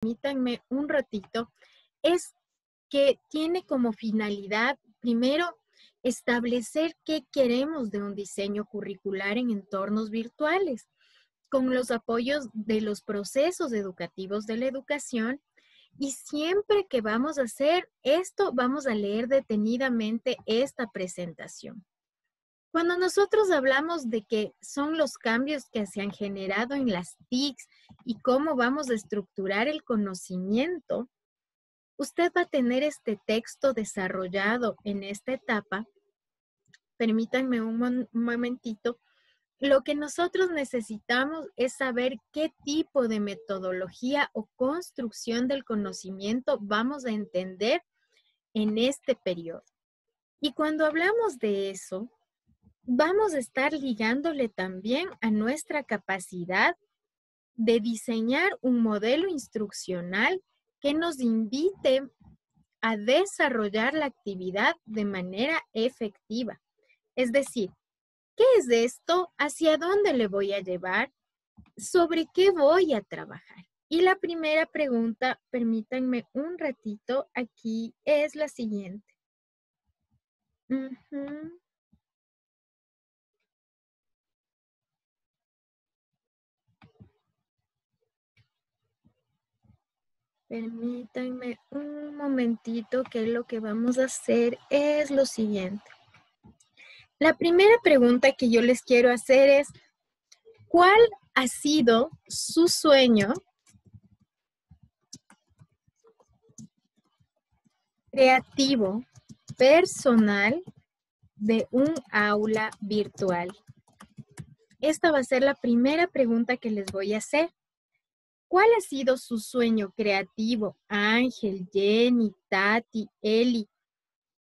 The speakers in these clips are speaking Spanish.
permítanme un ratito, es que tiene como finalidad, primero, establecer qué queremos de un diseño curricular en entornos virtuales, con los apoyos de los procesos educativos de la educación. Y siempre que vamos a hacer esto, vamos a leer detenidamente esta presentación. Cuando nosotros hablamos de que son los cambios que se han generado en las TICs y cómo vamos a estructurar el conocimiento, usted va a tener este texto desarrollado en esta etapa. Permítanme un momentito. Lo que nosotros necesitamos es saber qué tipo de metodología o construcción del conocimiento vamos a entender en este periodo. Y cuando hablamos de eso, vamos a estar ligándole también a nuestra capacidad de diseñar un modelo instruccional que nos invite a desarrollar la actividad de manera efectiva. Es decir, ¿qué es esto? ¿Hacia dónde le voy a llevar? ¿Sobre qué voy a trabajar? Y la primera pregunta, permítanme un ratito, aquí es la siguiente. Permítanme un momentito, que lo que vamos a hacer es lo siguiente. La primera pregunta que yo les quiero hacer es, ¿cuál ha sido su sueño creativo, personal, de un aula virtual? Esta va a ser la primera pregunta que les voy a hacer. ¿Cuál ha sido su sueño creativo? Ángel, Jenny, Tati, Eli,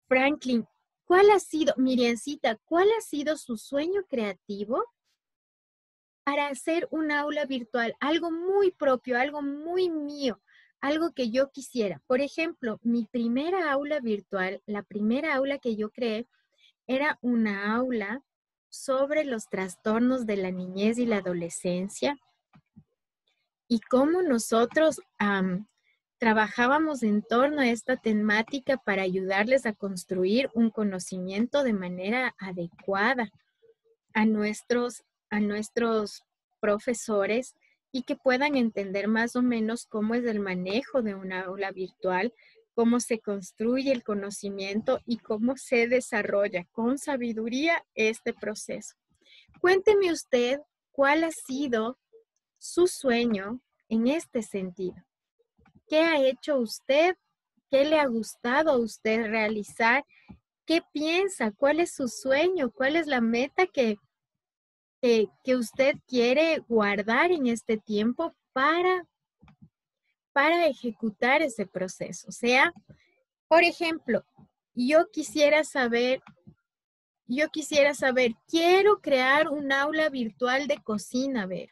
Franklin. ¿Cuál ha sido, Miriancita, cuál ha sido su sueño creativo para hacer un aula virtual? Algo muy propio, algo muy mío, algo que yo quisiera. Por ejemplo, mi primera aula virtual, la primera aula que yo creé, era una aula sobre los trastornos de la niñez y la adolescencia y cómo nosotros trabajábamos en torno a esta temática para ayudarles a construir un conocimiento de manera adecuada a nuestros profesores y que puedan entender más o menos cómo es el manejo de una aula virtual, cómo se construye el conocimiento y cómo se desarrolla con sabiduría este proceso. Cuénteme usted cuál ha sido su sueño en este sentido. ¿Qué ha hecho usted? ¿Qué le ha gustado a usted realizar? ¿Qué piensa? ¿Cuál es su sueño? ¿Cuál es la meta que usted quiere guardar en este tiempo para ejecutar ese proceso? O sea, por ejemplo, yo quisiera saber, quiero crear un aula virtual de cocina, a ver,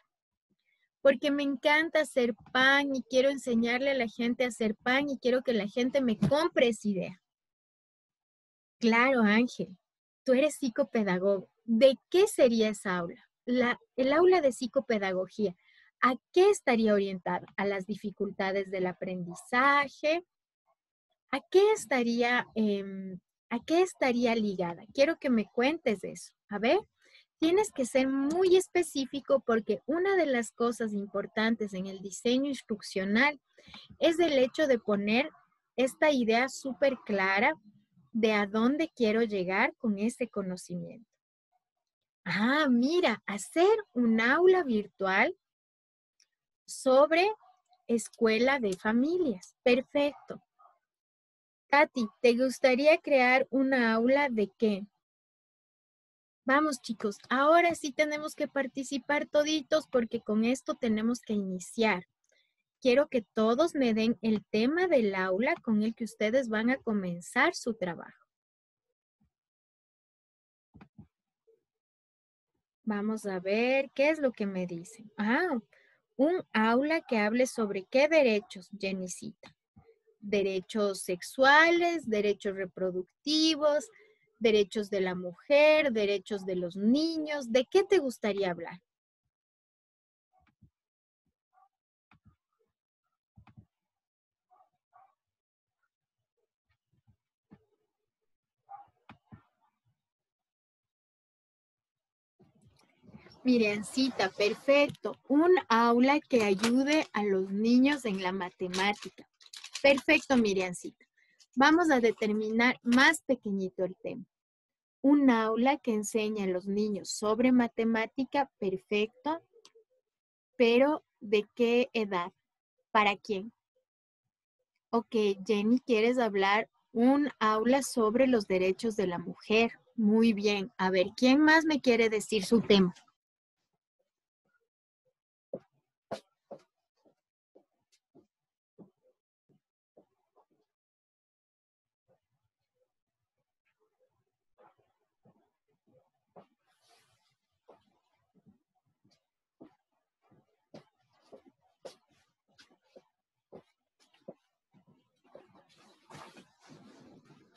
porque me encanta hacer pan y quiero enseñarle a la gente a hacer pan y quiero que la gente me compre esa idea. Claro, Ángel, tú eres psicopedagogo. ¿De qué sería esa aula? El aula de psicopedagogía. ¿A qué estaría orientada? ¿A las dificultades del aprendizaje? ¿A qué estaría ligada? Quiero que me cuentes eso. A ver, tienes que ser muy específico porque una de las cosas importantes en el diseño instruccional es el hecho de poner esta idea súper clara de a dónde quiero llegar con ese conocimiento. Ah, mira, hacer un aula virtual sobre escuela de familias. Perfecto. Tati, ¿te gustaría crear una aula de qué? Vamos, chicos, ahora sí tenemos que participar toditos porque con esto tenemos que iniciar. Quiero que todos me den el tema del aula con el que ustedes van a comenzar su trabajo. Vamos a ver qué es lo que me dicen. Ah, un aula que hable sobre qué derechos, Jennycita. Derechos sexuales, derechos reproductivos, derechos de la mujer, derechos de los niños. ¿De qué te gustaría hablar? Miriancita, perfecto. Un aula que ayude a los niños en la matemática. Perfecto, Miriancita. Vamos a determinar más pequeñito el tema. Un aula que enseña a los niños sobre matemática, perfecto. Pero, ¿de qué edad? ¿Para quién? Ok, Jenny, ¿quieres hablar un aula sobre los derechos de la mujer? Muy bien. A ver, ¿quién más me quiere decir su tema?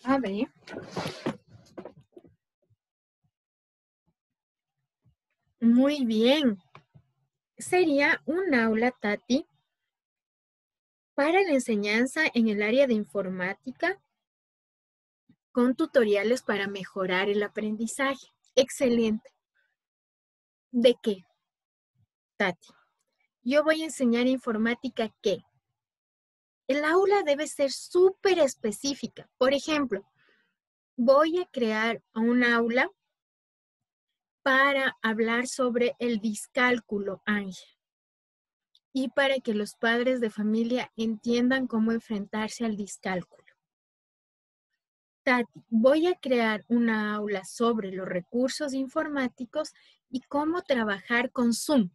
A ver. Muy bien. Sería un aula, Tati, para la enseñanza en el área de informática con tutoriales para mejorar el aprendizaje. Excelente. ¿De qué, Tati? Yo voy a enseñar informática, ¿qué? El aula debe ser súper específica. Por ejemplo, voy a crear un aula para hablar sobre el discálculo, Ángel, y para que los padres de familia entiendan cómo enfrentarse al discálculo. Tati, voy a crear una aula sobre los recursos informáticos y cómo trabajar con Zoom,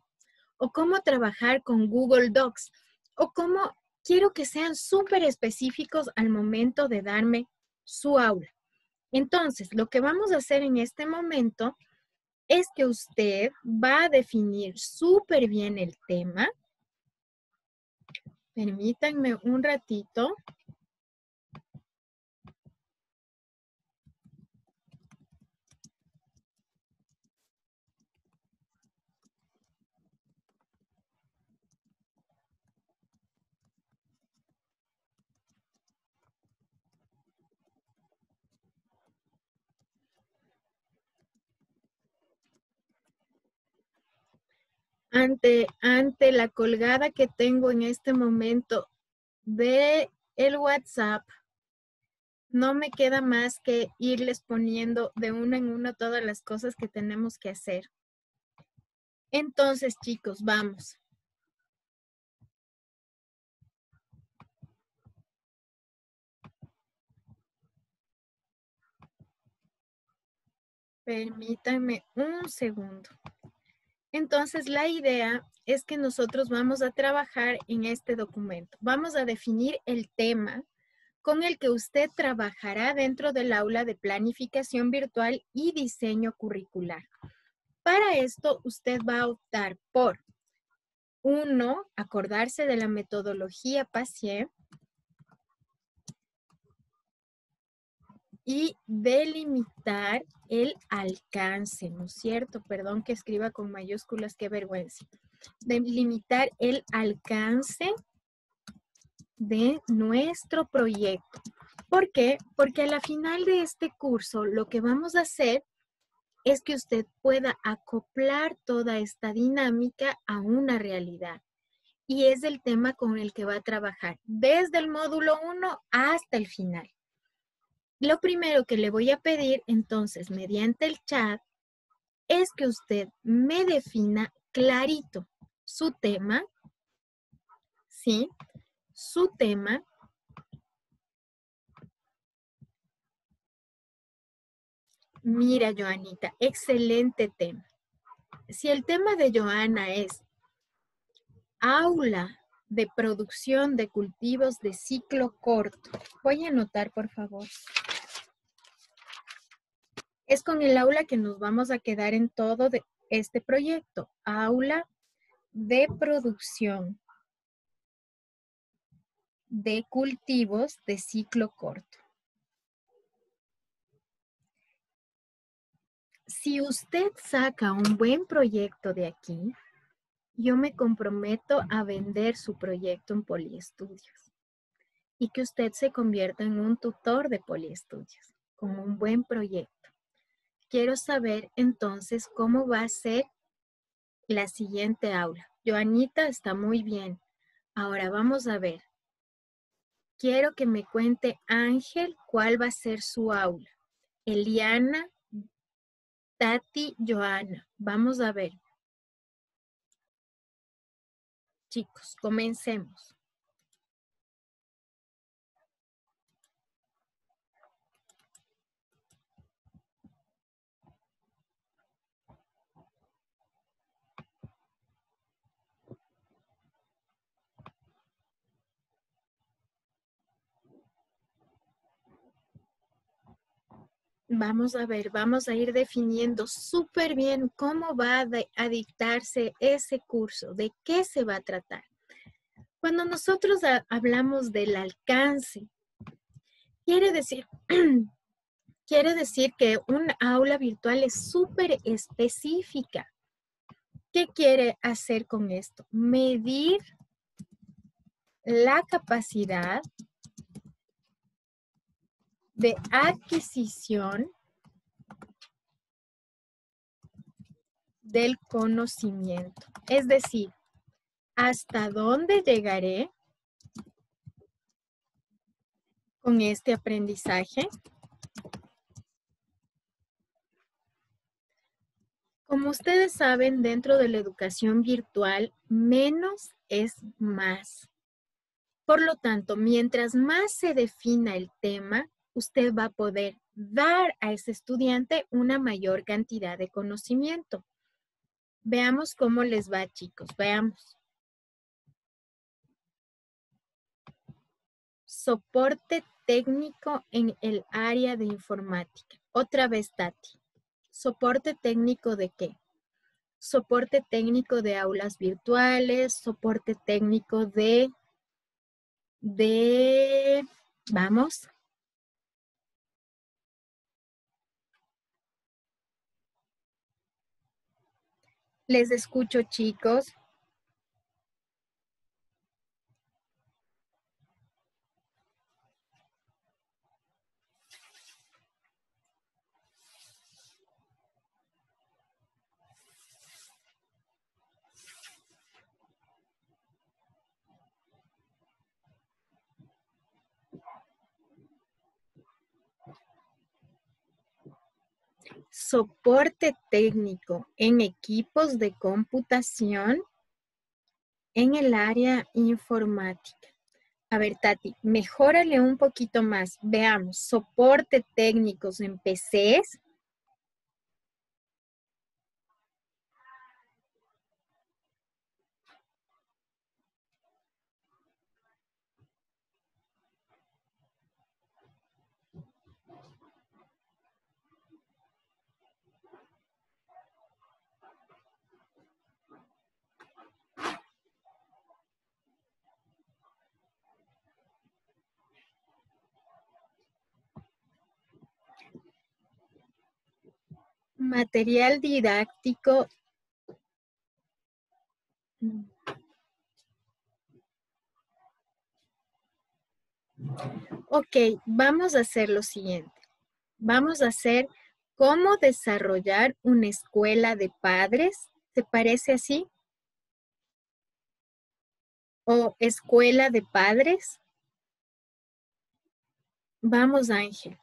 o cómo trabajar con Google Docs, o cómo quiero que sean súper específicos al momento de darme su aula. Entonces, lo que vamos a hacer en este momento es que usted va a definir súper bien el tema. Permítanme un ratito. Ante la colgada que tengo en este momento de el WhatsApp, no me queda más que irles poniendo de uno en uno todas las cosas que tenemos que hacer. Entonces, chicos, vamos. Permítanme un segundo. Entonces, la idea es que nosotros vamos a trabajar en este documento. Vamos a definir el tema con el que usted trabajará dentro del aula de planificación virtual y diseño curricular. Para esto, usted va a optar por, uno, acordarse de la metodología PASIE y delimitar el alcance, ¿no es cierto? Perdón que escriba con mayúsculas, qué vergüenza. Delimitar el alcance de nuestro proyecto. ¿Por qué? Porque a la final de este curso lo que vamos a hacer es que usted pueda acoplar toda esta dinámica a una realidad. Y es el tema con el que va a trabajar desde el módulo 1 hasta el final. Lo primero que le voy a pedir entonces mediante el chat es que usted me defina clarito su tema, ¿sí? Su tema. Mira, Joanita, excelente tema. Si el tema de Joana es aula de producción de cultivos de ciclo corto, voy a anotar, por favor. Es con el aula que nos vamos a quedar en todo de este proyecto. Aula de producción de cultivos de ciclo corto. Si usted saca un buen proyecto de aquí, yo me comprometo a vender su proyecto en Poliestudios y que usted se convierta en un tutor de Poliestudios con un buen proyecto. Quiero saber entonces cómo va a ser la siguiente aula. Joanita está muy bien. Ahora vamos a ver. Quiero que me cuente Ángel cuál va a ser su aula. Eliana, Tati, Joana. Vamos a ver. Chicos, comencemos. Vamos a ver, vamos a ir definiendo súper bien cómo va a dictarse ese curso, de qué se va a tratar. Cuando nosotros hablamos del alcance, quiere decir, quiere decir que un aula virtual es súper específica. ¿Qué quiere hacer con esto? Medir la capacidad de adquisición del conocimiento. Es decir, ¿hasta dónde llegaré con este aprendizaje? Como ustedes saben, dentro de la educación virtual, menos es más. Por lo tanto, mientras más se defina el tema, usted va a poder dar a ese estudiante una mayor cantidad de conocimiento. Veamos cómo les va, chicos. Veamos. Soporte técnico en el área de informática. Otra vez, Tati. ¿Soporte técnico de qué? Soporte técnico de aulas virtuales, soporte técnico vamos. Les escucho, chicos. Soporte técnico en equipos de computación en el área informática. A ver, Tati, mejórale un poquito más. Veamos, soporte técnicos en PCs. Material didáctico. Ok, vamos a hacer lo siguiente. Vamos a hacer cómo desarrollar una escuela de padres. ¿Te parece así? ¿O escuela de padres? Vamos, Ángel.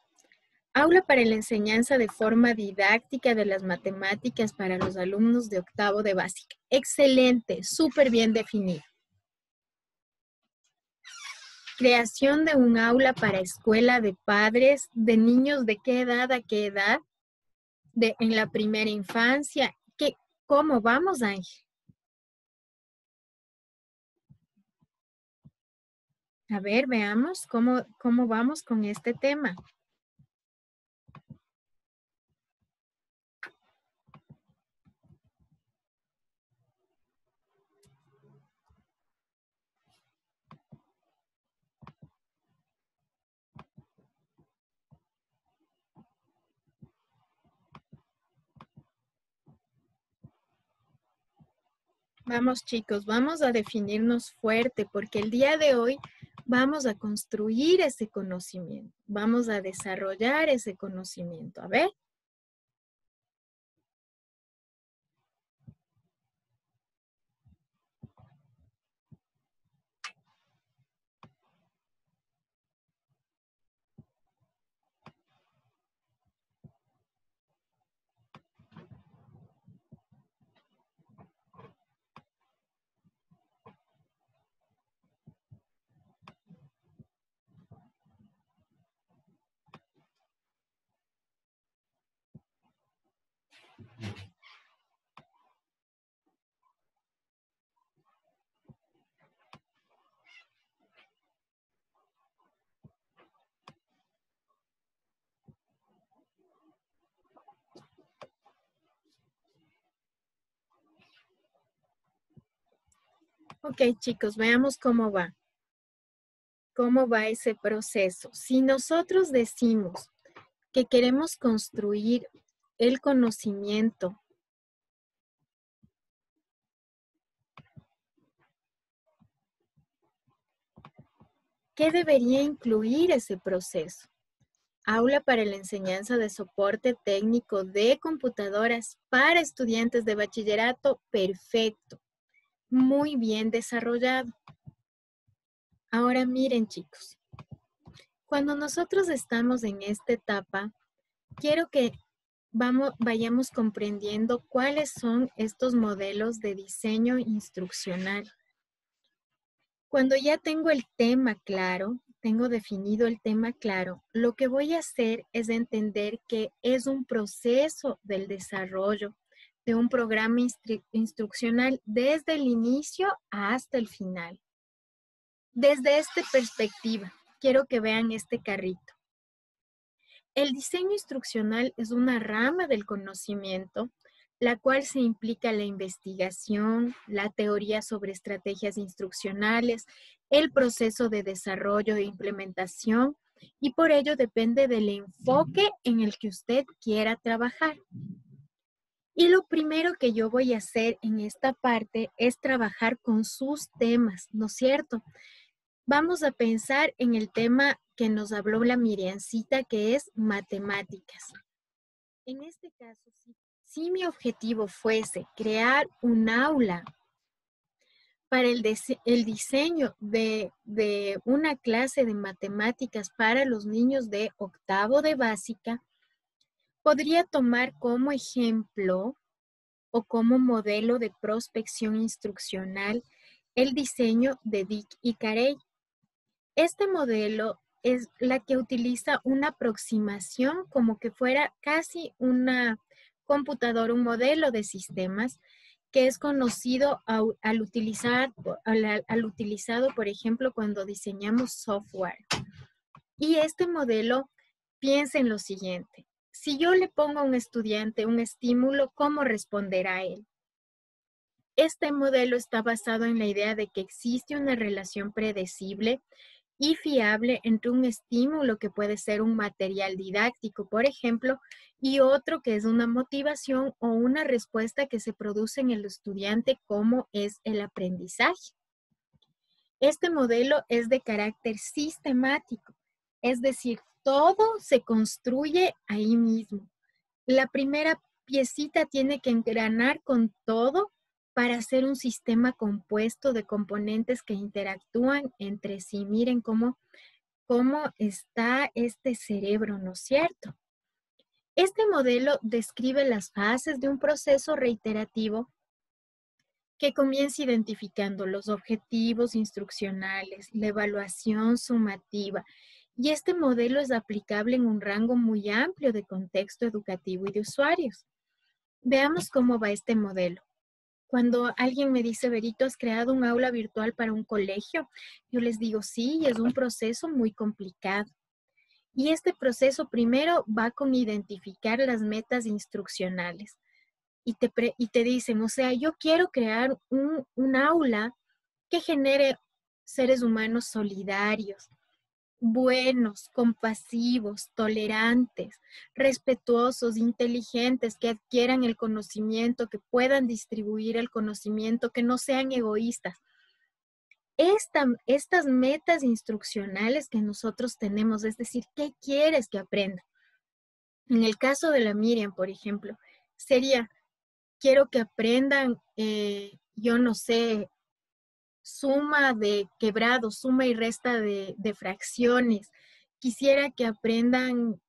Aula para la enseñanza de forma didáctica de las matemáticas para los alumnos de octavo de básica. Excelente, súper bien definido. Creación de un aula para escuela de padres, de niños de qué edad a qué edad, en la primera infancia. ¿Cómo vamos, Ángel? A ver, veamos cómo vamos con este tema. Vamos, chicos, vamos a definirnos fuerte porque el día de hoy vamos a construir ese conocimiento, vamos a desarrollar ese conocimiento. A ver. Ok, chicos, veamos cómo va. ¿Cómo va ese proceso? Si nosotros decimos que queremos construir el conocimiento, ¿qué debería incluir ese proceso? Aula para la enseñanza de soporte técnico de computadoras para estudiantes de bachillerato, perfecto, muy bien desarrollado. Ahora miren, chicos, cuando nosotros estamos en esta etapa, quiero que vayamos comprendiendo cuáles son estos modelos de diseño instruccional. Cuando ya tengo el tema claro, tengo definido el tema claro, lo que voy a hacer es entender que es un proceso del desarrollo de un programa instruccional desde el inicio hasta el final. Desde esta perspectiva, quiero que vean este carrito. El diseño instruccional es una rama del conocimiento, la cual se implica la investigación, la teoría sobre estrategias instruccionales, el proceso de desarrollo e implementación, y por ello depende del enfoque en el que usted quiera trabajar. Y lo primero que yo voy a hacer en esta parte es trabajar con sus temas, ¿no es cierto? Vamos a pensar en el tema que nos habló la Miriancita, que es matemáticas. En este caso, si mi objetivo fuese crear un aula para el diseño de una clase de matemáticas para los niños de octavo de básica, podría tomar como ejemplo o como modelo de prospección instruccional el diseño de Dick y Carey. Este modelo es la que utiliza una aproximación como que fuera casi una computadora, un modelo de sistemas que es conocido al utilizado, por ejemplo, cuando diseñamos software. Y este modelo piensa en lo siguiente. Si yo le pongo a un estudiante un estímulo, ¿cómo responderá él? Este modelo está basado en la idea de que existe una relación predecible y fiable entre un estímulo que puede ser un material didáctico, por ejemplo, y otro que es una motivación o una respuesta que se produce en el estudiante, como es el aprendizaje. Este modelo es de carácter sistemático, es decir, todo se construye ahí mismo. La primera piecita tiene que engranar con todo para hacer un sistema compuesto de componentes que interactúan entre sí. Miren cómo está este cerebro, ¿no es cierto? Este modelo describe las fases de un proceso reiterativo que comienza identificando los objetivos instruccionales, la evaluación sumativa, y este modelo es aplicable en un rango muy amplio de contexto educativo y de usuarios. Veamos cómo va este modelo. Cuando alguien me dice, Berito, ¿has creado un aula virtual para un colegio? Yo les digo, sí, es un proceso muy complicado. Y este proceso primero va con identificar las metas instruccionales. Y te dicen, o sea, yo quiero crear un aula que genere seres humanos solidarios, buenos, compasivos, tolerantes, respetuosos, inteligentes, que adquieran el conocimiento, que puedan distribuir el conocimiento, que no sean egoístas. Estas metas instruccionales que nosotros tenemos, es decir, ¿qué quieres que aprenda? En el caso de la Miriam, por ejemplo, sería, quiero que aprendan, yo no sé, suma de quebrados, suma y resta de fracciones. Quisiera que aprendan,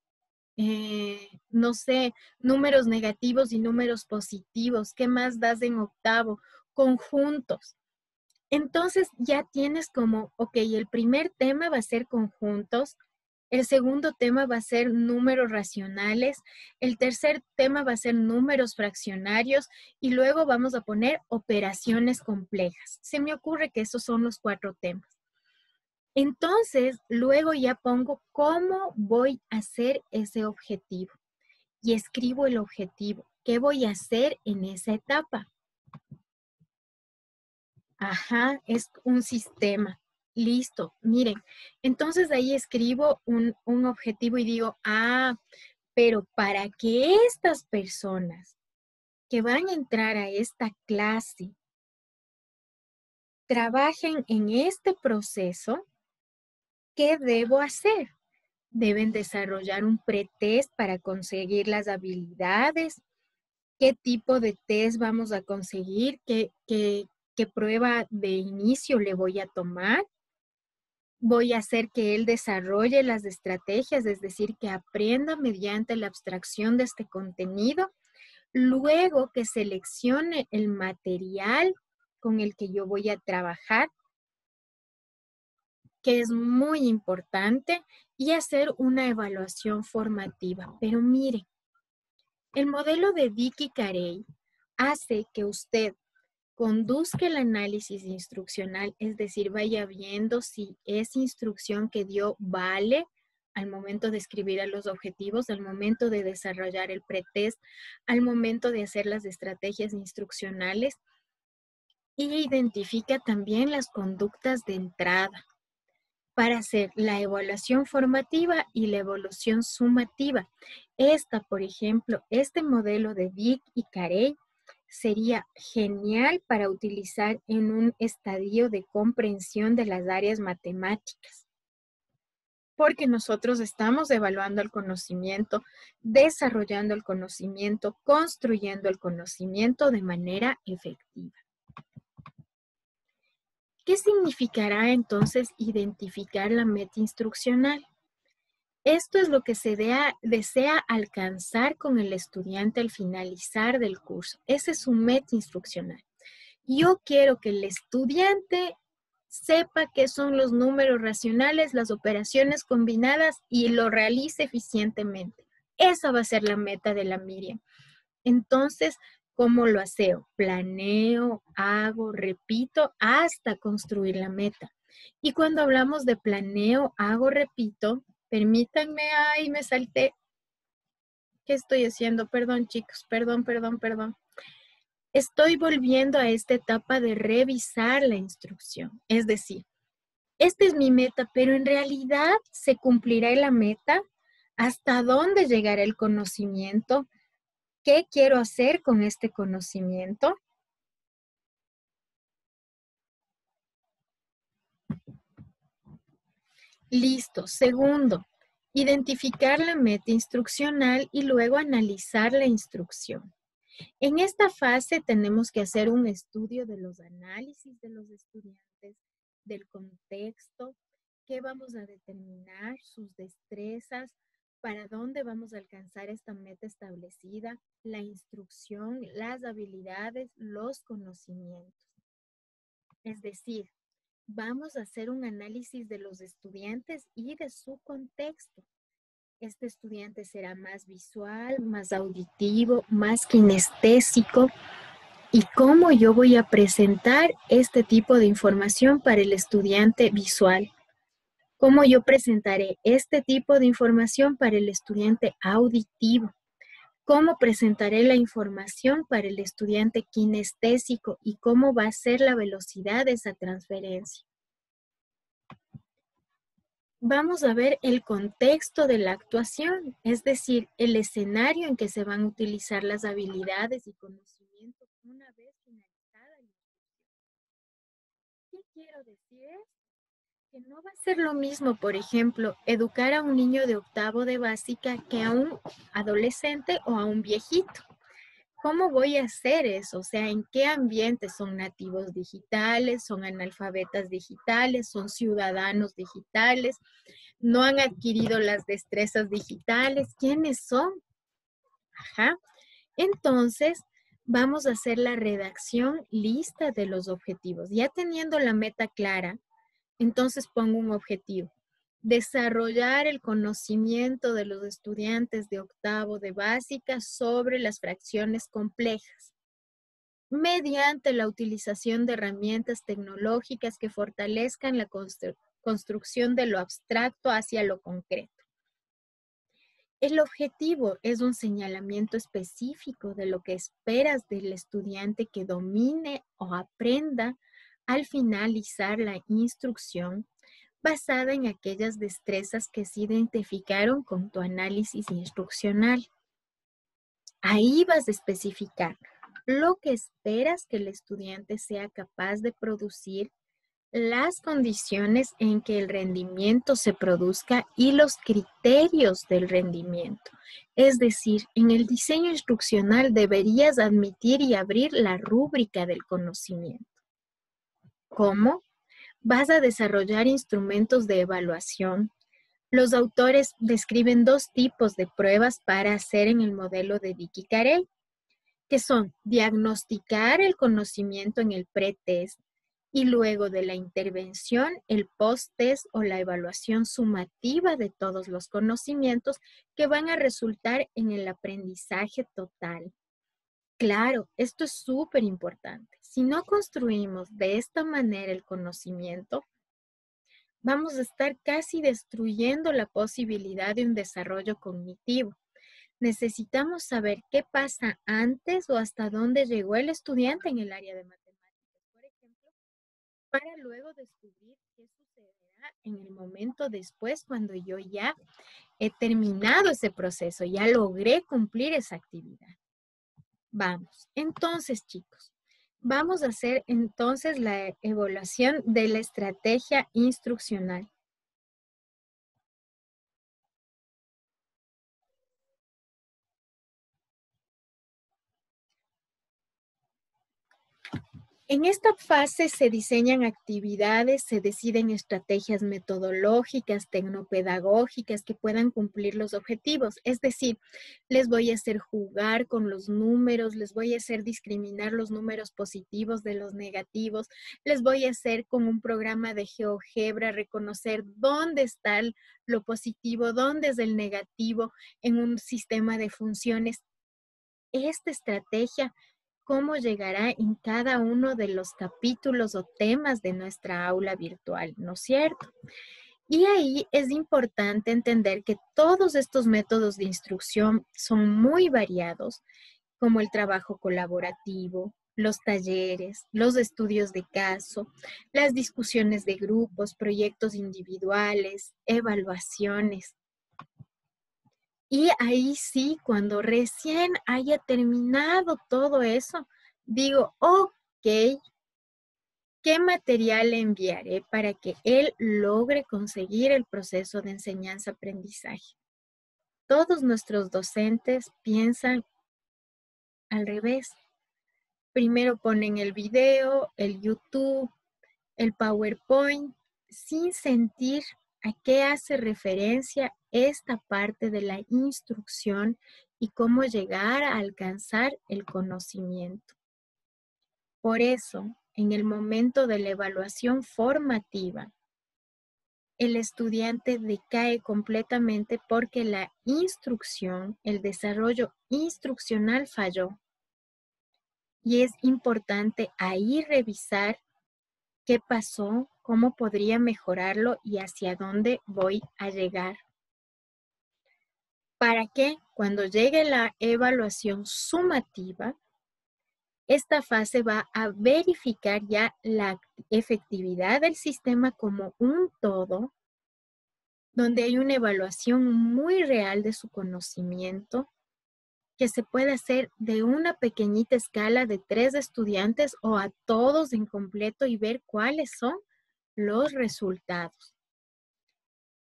no sé, números negativos y números positivos. ¿Qué más das en octavo? Conjuntos. Entonces ya tienes como, ok, el primer tema va a ser conjuntos, El segundo tema va a ser números racionales. El tercer tema va a ser números fraccionarios. Y luego vamos a poner operaciones complejas. Se me ocurre que esos son los 4 temas. Entonces, luego ya pongo cómo voy a hacer ese objetivo. Y escribo el objetivo. ¿Qué voy a hacer en esa etapa? Ajá, es un sistema. Listo, miren. Entonces ahí escribo un objetivo y digo, pero para que estas personas que van a entrar a esta clase trabajen en este proceso, ¿qué debo hacer? Deben desarrollar un pretest para conseguir las habilidades. ¿Qué tipo de test vamos a conseguir? ¿Qué prueba de inicio le voy a tomar? Voy a hacer que él desarrolle las estrategias, es decir, que aprenda mediante la abstracción de este contenido. Luego que seleccione el material con el que yo voy a trabajar, que es muy importante, y hacer una evaluación formativa. Pero mire, el modelo de Dickey Carey hace que usted conduzca el análisis instruccional, es decir, vaya viendo si esa instrucción que dio vale al momento de escribir a los objetivos, al momento de desarrollar el pretest, al momento de hacer las estrategias instruccionales, y identifica también las conductas de entrada para hacer la evaluación formativa y la evaluación sumativa. Por ejemplo, este modelo de Dick y Carey sería genial para utilizar en un estadio de comprensión de las áreas matemáticas, porque nosotros estamos evaluando el conocimiento, desarrollando el conocimiento, construyendo el conocimiento de manera efectiva. ¿Qué significará entonces identificar la meta instruccional? Esto es lo que se desea alcanzar con el estudiante al finalizar del curso. Ese es su meta instruccional. Yo quiero que el estudiante sepa qué son los números racionales, las operaciones combinadas y lo realice eficientemente. Esa va a ser la meta de la Miriam. Entonces, ¿cómo lo haceo? Planeo, hago, repito, hasta construir la meta. Y cuando hablamos de planeo, hago, repito, permítanme, ay, me salté. ¿Qué estoy haciendo? Perdón, chicos, perdón. Estoy volviendo a esta etapa de revisar la instrucción. Es decir, esta es mi meta, pero en realidad se cumplirá la meta. ¿Hasta dónde llegará el conocimiento? ¿Qué quiero hacer con este conocimiento? Listo. Segundo, identificar la meta instruccional y luego analizar la instrucción. En esta fase tenemos que hacer un estudio de los análisis de los estudiantes, del contexto, qué vamos a determinar, sus destrezas, para dónde vamos a alcanzar esta meta establecida, la instrucción, las habilidades, los conocimientos. Es decir, vamos a hacer un análisis de los estudiantes y de su contexto. Este estudiante será más visual, más auditivo, más kinestésico. ¿Y cómo yo voy a presentar este tipo de información para el estudiante visual? ¿Cómo yo presentaré este tipo de información para el estudiante auditivo? ¿Cómo presentaré la información para el estudiante kinestésico y cómo va a ser la velocidad de esa transferencia? Vamos a ver el contexto de la actuación, es decir, el escenario en que se van a utilizar las habilidades y conocimientos una vez finalizada la instrucción. ¿Qué quiero decir? Que no va a ser lo mismo, por ejemplo, educar a un niño de octavo de básica que a un adolescente o a un viejito. ¿Cómo voy a hacer eso? O sea, ¿en qué ambiente son nativos digitales, son analfabetas digitales, son ciudadanos digitales, no han adquirido las destrezas digitales? ¿Quiénes son? Ajá. Entonces, vamos a hacer la redacción lista de los objetivos. Ya teniendo la meta clara, entonces pongo un objetivo. desarrollar el conocimiento de los estudiantes de octavo de básica sobre las fracciones complejas mediante la utilización de herramientas tecnológicas que fortalezcan la construcción de lo abstracto hacia lo concreto. El objetivo es un señalamiento específico de lo que esperas del estudiante que domine o aprenda al finalizar la instrucción basada en aquellas destrezas que se identificaron con tu análisis instruccional. Ahí vas a especificar lo que esperas que el estudiante sea capaz de producir, las condiciones en que el rendimiento se produzca y los criterios del rendimiento. Es decir, en el diseño instruccional deberías admitir y abrir la rúbrica del conocimiento. ¿Cómo? Vas a desarrollar instrumentos de evaluación. Los autores describen dos tipos de pruebas para hacer en el modelo de Dickey-Carey, que son diagnosticar el conocimiento en el pretest y luego de la intervención, el post-test o la evaluación sumativa de todos los conocimientos que van a resultar en el aprendizaje total. Claro, esto es súper importante. Si no construimos de esta manera el conocimiento, vamos a estar casi destruyendo la posibilidad de un desarrollo cognitivo. Necesitamos saber qué pasa antes o hasta dónde llegó el estudiante en el área de matemáticas, por ejemplo, para luego descubrir qué sucederá en el momento después cuando yo ya he terminado ese proceso, ya logré cumplir esa actividad. Vamos, entonces chicos, vamos a hacer entonces la evaluación de la estrategia instruccional. En esta fase se diseñan actividades, se deciden estrategias metodológicas, tecnopedagógicas que puedan cumplir los objetivos. Es decir, les voy a hacer jugar con los números, les voy a hacer discriminar los números positivos de los negativos, les voy a hacer con un programa de GeoGebra reconocer dónde está lo positivo, dónde es el negativo en un sistema de funciones. Esta estrategia, cómo llegará en cada uno de los capítulos o temas de nuestra aula virtual, ¿no es cierto? Y ahí es importante entender que todos estos métodos de instrucción son muy variados, como el trabajo colaborativo, los talleres, los estudios de caso, las discusiones de grupos, proyectos individuales, evaluaciones. Y ahí sí, cuando recién haya terminado todo eso, digo, ok, ¿qué material le enviaré para que él logre conseguir el proceso de enseñanza-aprendizaje? Todos nuestros docentes piensan al revés. Primero ponen el video, el YouTube, el PowerPoint, sin sentir a qué hace referencia esta parte de la instrucción y cómo llegar a alcanzar el conocimiento. Por eso, en el momento de la evaluación formativa, el estudiante decae completamente porque la instrucción, el desarrollo instruccional falló. Y es importante ahí revisar qué pasó, cómo podría mejorarlo y hacia dónde voy a llegar. Para que cuando llegue la evaluación sumativa, esta fase va a verificar ya la efectividad del sistema como un todo, donde hay una evaluación muy real de su conocimiento, que se puede hacer de una pequeñita escala de 3 estudiantes o a todos en completo y ver cuáles son los resultados.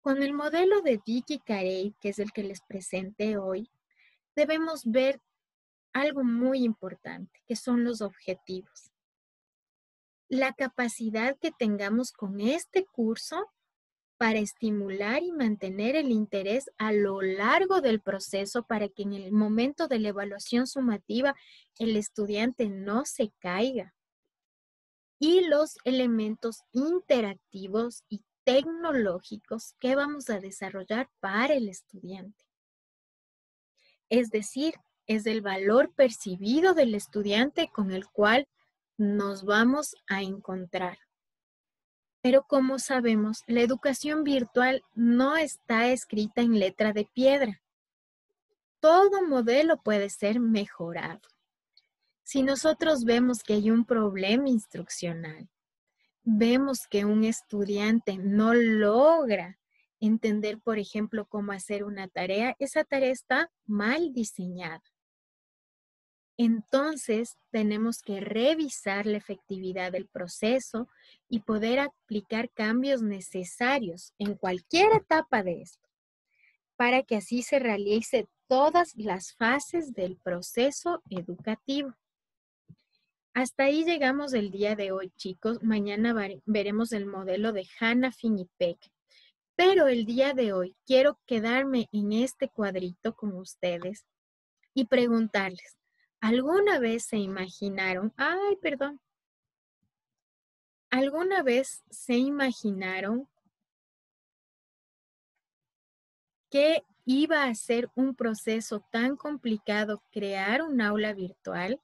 Con el modelo de Dickey-Carey, que es el que les presenté hoy, debemos ver algo muy importante, que son los objetivos. La capacidad que tengamos con este curso para estimular y mantener el interés a lo largo del proceso para que en el momento de la evaluación sumativa el estudiante no se caiga. Y los elementos interactivos y tecnológicos que vamos a desarrollar para el estudiante. Es decir, es el valor percibido del estudiante con el cual nos vamos a encontrar. Pero como sabemos, la educación virtual no está escrita en letra de piedra. Todo modelo puede ser mejorado. Si nosotros vemos que hay un problema instruccional, vemos que un estudiante no logra entender, por ejemplo, cómo hacer una tarea, esa tarea está mal diseñada. Entonces, tenemos que revisar la efectividad del proceso y poder aplicar cambios necesarios en cualquier etapa de esto, para que así se realice todas las fases del proceso educativo. Hasta ahí llegamos el día de hoy, chicos. Mañana veremos el modelo de Hanna, Finn y Peck. Pero el día de hoy quiero quedarme en este cuadrito con ustedes y preguntarles, ¿alguna vez se imaginaron, alguna vez se imaginaron que iba a ser un proceso tan complicado crear un aula virtual?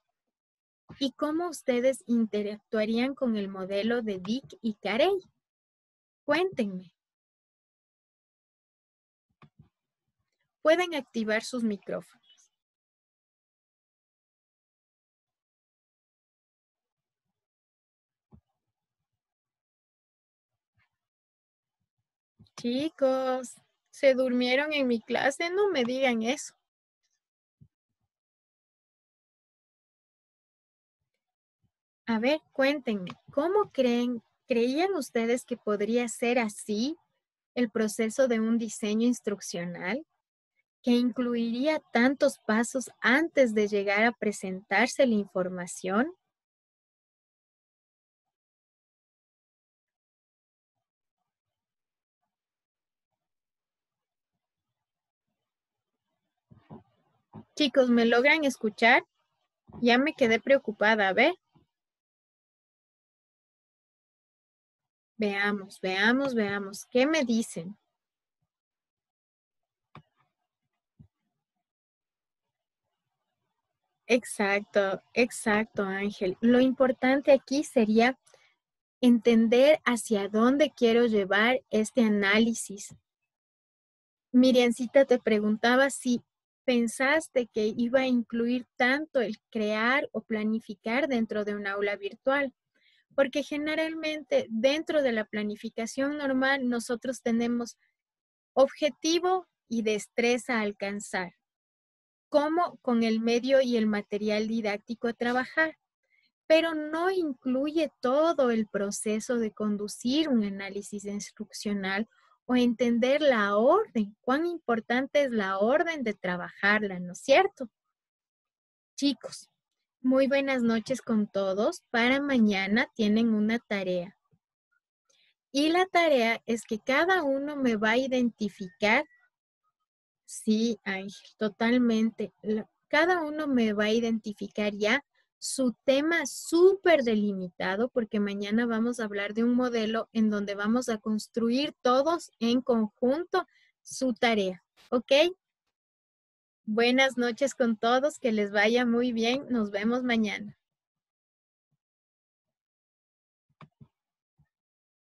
¿Y cómo ustedes interactuarían con el modelo de Dick y Carey? Cuéntenme. Pueden activar sus micrófonos. Chicos, ¿se durmieron en mi clase? No me digan eso. A ver, cuéntenme, ¿cómo creían ustedes que podría ser así el proceso de un diseño instruccional que incluiría tantos pasos antes de llegar a presentarse la información? Chicos, ¿me logran escuchar? Ya me quedé preocupada. A ver, veamos. ¿Qué me dicen? Exacto, Ángel. Lo importante aquí sería entender hacia dónde quiero llevar este análisis. Miriancita te preguntaba si pensaste que iba a incluir tanto el crear o planificar dentro de un aula virtual, porque generalmente dentro de la planificación normal nosotros tenemos objetivo y destreza a alcanzar, como con el medio y el material didáctico a trabajar, pero no incluye todo el proceso de conducir un análisis instruccional o entender la orden, cuán importante es la orden de trabajarla, ¿no es cierto? Chicos, muy buenas noches con todos. Para mañana tienen una tarea. Y la tarea es que cada uno me va a identificar. Sí, Ángel, totalmente. Cada uno me va a identificar ya su tema súper delimitado, porque mañana vamos a hablar de un modelo en donde vamos a construir todos en conjunto su tarea. ¿Ok? Buenas noches con todos, que les vaya muy bien. Nos vemos mañana.